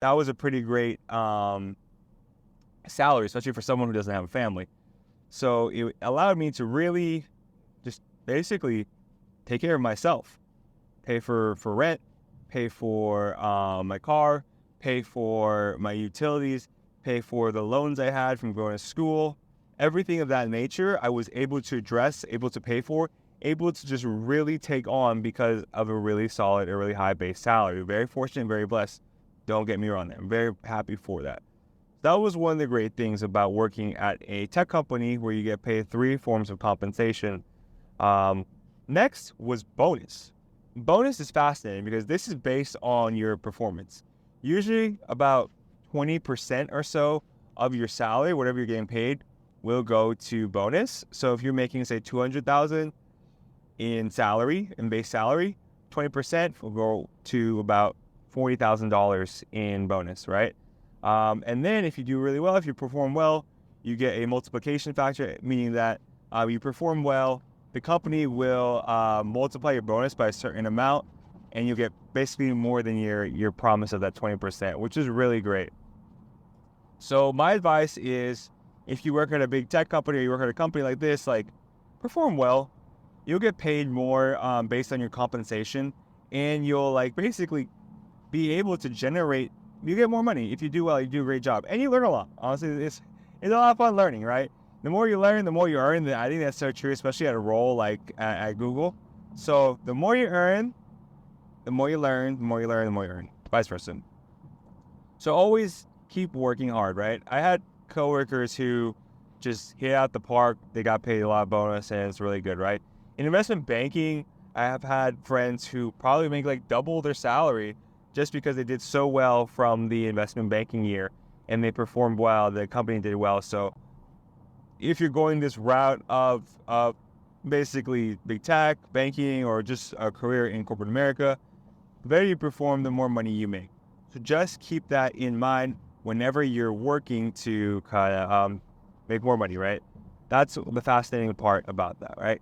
that was a pretty great salary, especially for someone who doesn't have a family. So it allowed me to really just basically take care of myself, pay for rent, pay for my car, pay for my utilities, pay for the loans I had from going to school, everything of that nature. I was able to address, able to pay for, able to just really take on because of a really solid, a really high base salary. Very fortunate, very blessed. Don't get me wrong. I'm very happy for that. That was one of the great things about working at a tech company where you get paid three forms of compensation. Next was bonus. Bonus is fascinating because this is based on your performance. Usually about 20% or so of your salary, whatever you're getting paid, will go to bonus. So if you're making, say, $200,000 in salary, in base salary, 20% will go to about $40,000 in bonus, right? And then if you do really well, if you perform well, you get a multiplication factor, meaning that you perform well, the company will multiply your bonus by a certain amount, and you'll get basically more than your promise of that 20%, which is really great. So my advice is, if you work at a big tech company or you work at a company like this, like, perform well. You'll get paid more based on your compensation, and you'll like basically be able to generate. You get more money if you do well. You do a great job, and you learn a lot. Honestly, it's a lot of fun learning, right? The more you learn, the more you earn. I think that's so true, especially at a role like at Google. So the more you earn, the more you learn, the more you learn, the more you earn. Vice versa. So always keep working hard, right? I had coworkers who just hit out the park. They got paid a lot of bonus, and it's really good, right? In investment banking, I have had friends who probably make like double their salary just because they did so well from the investment banking year and they performed well, the company did well. So if you're going this route of basically big tech, banking, or just a career in corporate America, the better you perform, the more money you make. So just keep that in mind whenever you're working to kind of make more money, right? That's the fascinating part about that, right?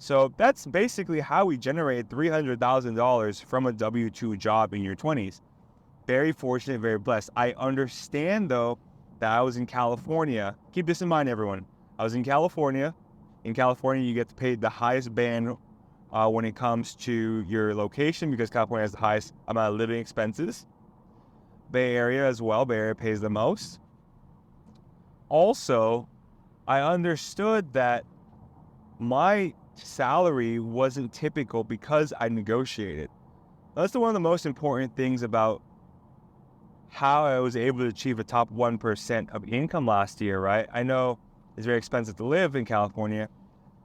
So that's basically how we generate $300,000 from a W-2 job in your 20s. Very fortunate, very blessed. I understand, though, that I was in California. Keep this in mind, everyone. I was in California. In California, you get paid the highest band when it comes to your location because California has the highest amount of living expenses. Bay Area as well. Bay Area pays the most. Also, I understood that my salary wasn't typical because I negotiated. That's one of the most important things about how I was able to achieve a top 1% of income last year, right? I know it's very expensive to live in California,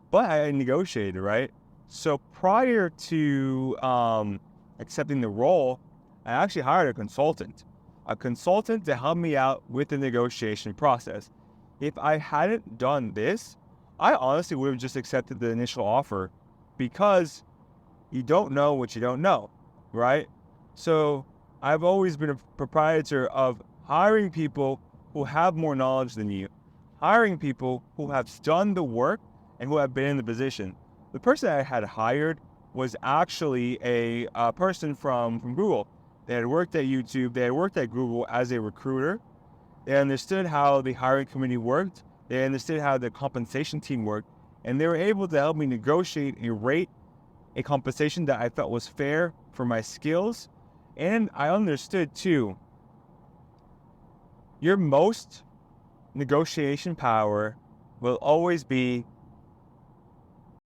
but I negotiated, right? So prior to accepting the role, I actually hired a consultant to help me out with the negotiation process. If I hadn't done this, I honestly would have just accepted the initial offer because you don't know what you don't know, right? So I've always been a proprietor of hiring people who have more knowledge than you, hiring people who have done the work and who have been in the position. The person I had hired was actually a person from Google. They had worked at YouTube, they had worked at Google as a recruiter. They understood how the hiring committee worked. They understood how the compensation team worked. And they were able to help me negotiate a rate, a compensation that I felt was fair for my skills. And I understood too, your most negotiation power will always be